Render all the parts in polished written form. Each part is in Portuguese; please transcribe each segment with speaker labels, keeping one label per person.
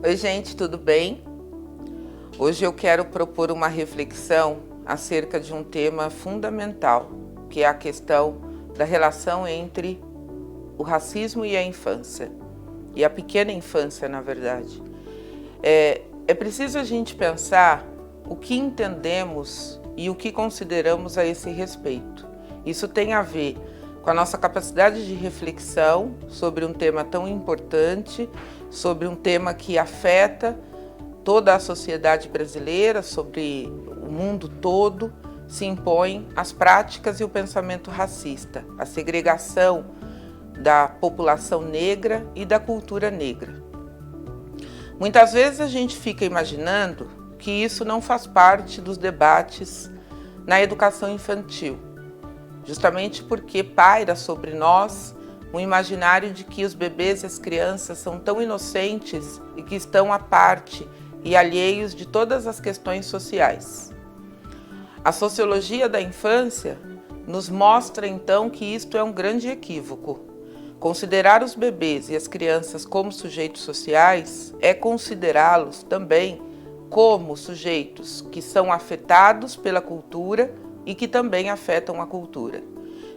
Speaker 1: Oi, gente, tudo bem? Hoje eu quero propor uma reflexão acerca de um tema fundamental, que é a questão da relação entre o racismo e a infância, e a pequena infância, na verdade. É preciso a gente pensar o que entendemos e o que consideramos a esse respeito. Isso tem a ver com a nossa capacidade de reflexão sobre um tema tão importante, sobre um tema que afeta toda a sociedade brasileira, sobre o mundo todo, se impõem as práticas e o pensamento racista, a segregação da população negra e da cultura negra. Muitas vezes a gente fica imaginando que isso não faz parte dos debates na educação infantil, justamente porque paira sobre nós um imaginário de que os bebês e as crianças são tão inocentes e que estão à parte e alheios de todas as questões sociais. A sociologia da infância nos mostra então que isto é um grande equívoco. Considerar os bebês e as crianças como sujeitos sociais é considerá-los também como sujeitos que são afetados pela cultura e que também afetam a cultura.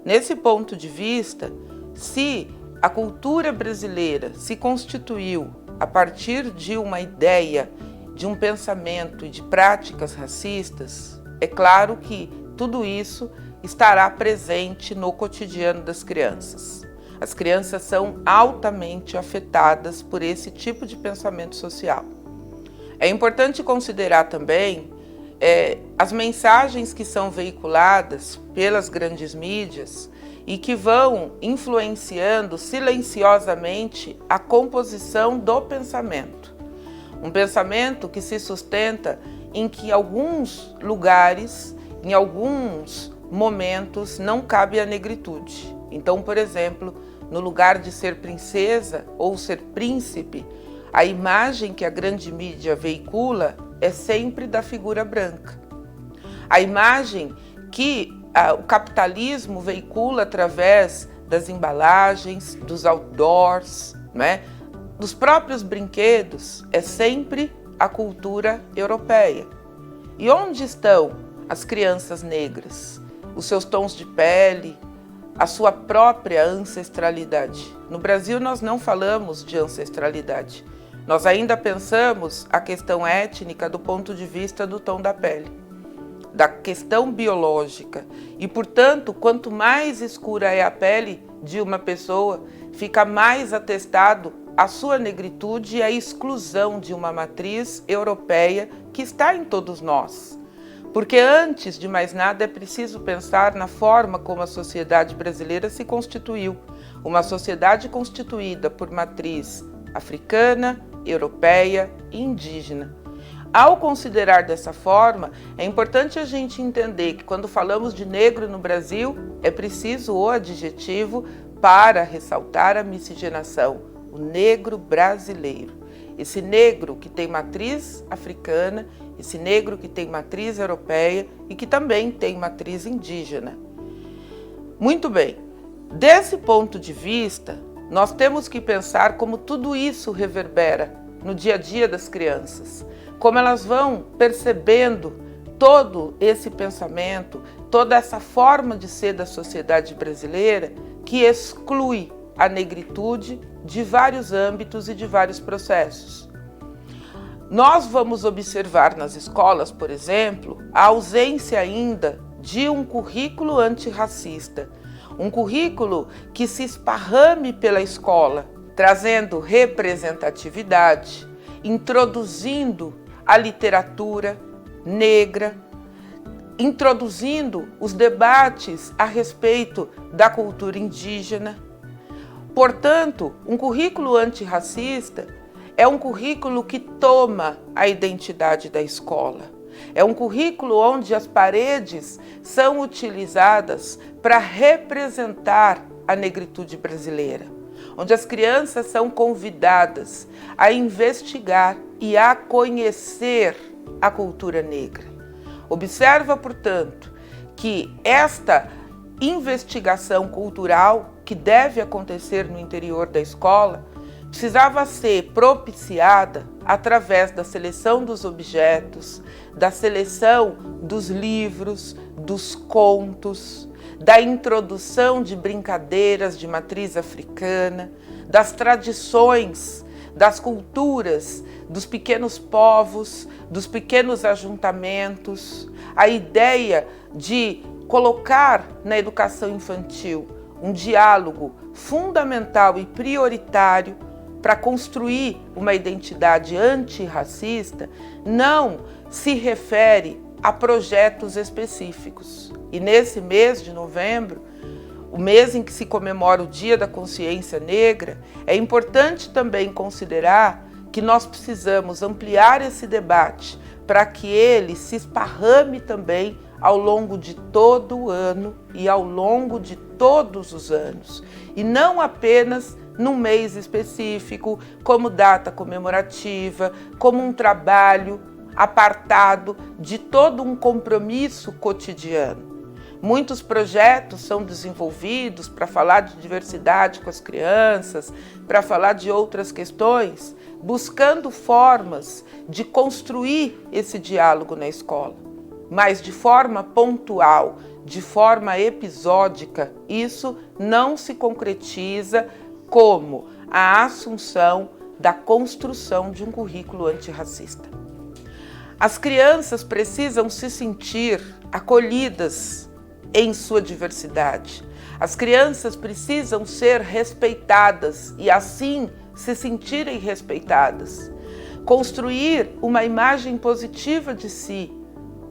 Speaker 1: Nesse ponto de vista, se a cultura brasileira se constituiu a partir de uma ideia, de um pensamento e de práticas racistas, é claro que tudo isso estará presente no cotidiano das crianças. As crianças são altamente afetadas por esse tipo de pensamento social. É importante considerar também as mensagens que são veiculadas pelas grandes mídias e que vão influenciando silenciosamente a composição do pensamento. Um pensamento que se sustenta em que alguns lugares, em alguns momentos, não cabe a negritude. Então, por exemplo, no lugar de ser princesa ou ser príncipe, a imagem que a grande mídia veicula é sempre da figura branca. A imagem que o capitalismo veicula através das embalagens, dos outdoors, né, dos próprios brinquedos, é sempre a cultura europeia. E onde estão as crianças negras? Os seus tons de pele, a sua própria ancestralidade. No Brasil nós não falamos de ancestralidade. Nós ainda pensamos a questão étnica do ponto de vista do tom da pele, da questão biológica. E, portanto, quanto mais escura é a pele de uma pessoa, fica mais atestado a sua negritude e a exclusão de uma matriz europeia que está em todos nós. Porque antes de mais nada é preciso pensar na forma como a sociedade brasileira se constituiu. Uma sociedade constituída por matriz africana, europeia e indígena. Ao considerar dessa forma, é importante a gente entender que quando falamos de negro no Brasil, é preciso o adjetivo para ressaltar a miscigenação, o negro brasileiro. Esse negro que tem matriz africana, esse negro que tem matriz europeia e que também tem matriz indígena. Muito bem, desse ponto de vista, nós temos que pensar como tudo isso reverbera no dia a dia das crianças, como elas vão percebendo todo esse pensamento, toda essa forma de ser da sociedade brasileira que exclui a negritude de vários âmbitos e de vários processos. Nós vamos observar nas escolas, por exemplo, a ausência ainda de um currículo antirracista, um currículo que se esparrame pela escola, trazendo representatividade, introduzindo a literatura negra, introduzindo os debates a respeito da cultura indígena. Portanto, um currículo antirracista é um currículo que toma a identidade da escola. É um currículo onde as paredes são utilizadas para representar a negritude brasileira, onde as crianças são convidadas a investigar e a conhecer a cultura negra. Observa, portanto, que esta investigação cultural que deve acontecer no interior da escola precisava ser propiciada através da seleção dos objetos, da seleção dos livros, dos contos, da introdução de brincadeiras de matriz africana, das tradições, das culturas, dos pequenos povos, dos pequenos ajuntamentos, a ideia de colocar na educação infantil um diálogo fundamental e prioritário para construir uma identidade antirracista, não se refere a projetos específicos. E nesse mês de novembro, o mês em que se comemora o Dia da Consciência Negra, é importante também considerar que nós precisamos ampliar esse debate para que ele se esparrame também ao longo de todo o ano e ao longo de todos os anos, e não apenas num mês específico, como data comemorativa, como um trabalho apartado de todo um compromisso cotidiano. Muitos projetos são desenvolvidos para falar de diversidade com as crianças, para falar de outras questões, buscando formas de construir esse diálogo na escola. Mas de forma pontual, de forma episódica, isso não se concretiza como a assunção da construção de um currículo antirracista. As crianças precisam se sentir acolhidas em sua diversidade. As crianças precisam ser respeitadas e assim se sentirem respeitadas. Construir uma imagem positiva de si,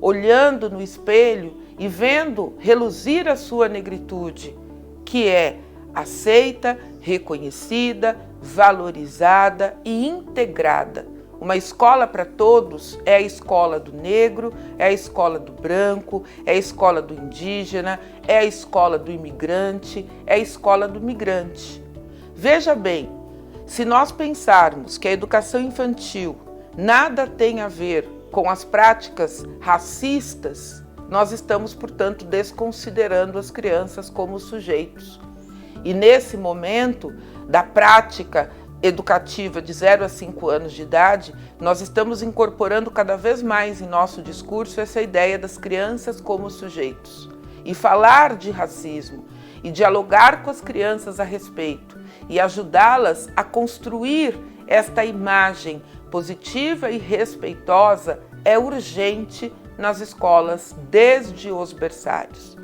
Speaker 1: olhando no espelho e vendo reluzir a sua negritude, que é aceita, reconhecida, valorizada e integrada. Uma escola para todos é a escola do negro, é a escola do branco, é a escola do indígena, é a escola do imigrante, é a escola do migrante. Veja bem, se nós pensarmos que a educação infantil nada tem a ver com as práticas racistas, nós estamos, portanto, desconsiderando as crianças como sujeitos. E nesse momento da prática educativa de 0 a 5 anos de idade, nós estamos incorporando cada vez mais em nosso discurso essa ideia das crianças como sujeitos. E falar de racismo e dialogar com as crianças a respeito e ajudá-las a construir esta imagem positiva e respeitosa é urgente nas escolas desde os berçários.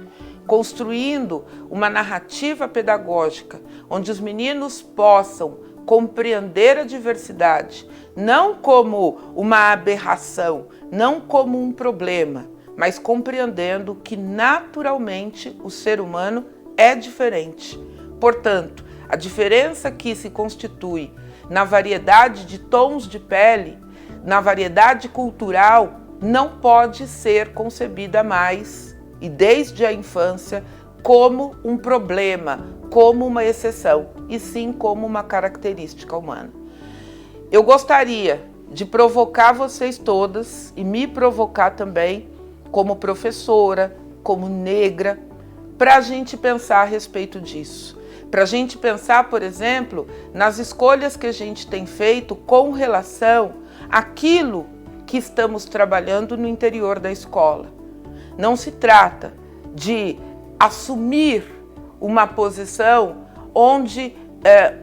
Speaker 1: Construindo uma narrativa pedagógica onde os meninos possam compreender a diversidade, não como uma aberração, não como um problema, mas compreendendo que naturalmente o ser humano é diferente. Portanto, a diferença que se constitui na variedade de tons de pele, na variedade cultural, não pode ser concebida mais, e desde a infância, como um problema, como uma exceção, e sim como uma característica humana. Eu gostaria de provocar vocês todas e me provocar também, como professora, como negra, para a gente pensar a respeito disso. Para a gente pensar, por exemplo, nas escolhas que a gente tem feito com relação àquilo que estamos trabalhando no interior da escola. Não se trata de assumir uma posição onde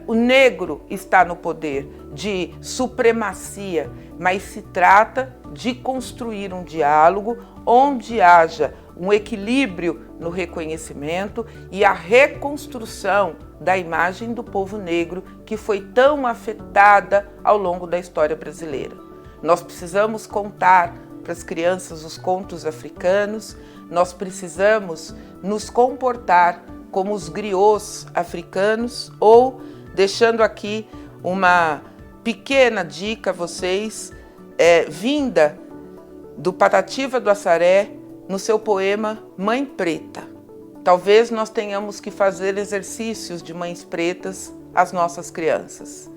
Speaker 1: o negro está no poder, de supremacia, mas se trata de construir um diálogo onde haja um equilíbrio no reconhecimento e a reconstrução da imagem do povo negro que foi tão afetada ao longo da história brasileira. Nós precisamos contar para as crianças os contos africanos, nós precisamos nos comportar como os griots africanos, ou, deixando aqui uma pequena dica a vocês, vinda do Patativa do Assaré, no seu poema Mãe Preta. Talvez nós tenhamos que fazer exercícios de mães pretas às nossas crianças.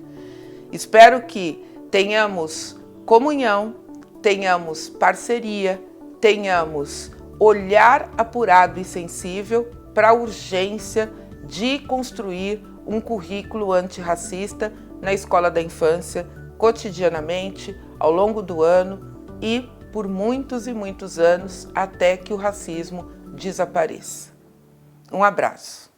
Speaker 1: Espero que tenhamos comunhão, tenhamos parceria, tenhamos olhar apurado e sensível para a urgência de construir um currículo antirracista na escola da infância, cotidianamente, ao longo do ano e por muitos e muitos anos até que o racismo desapareça. Um abraço.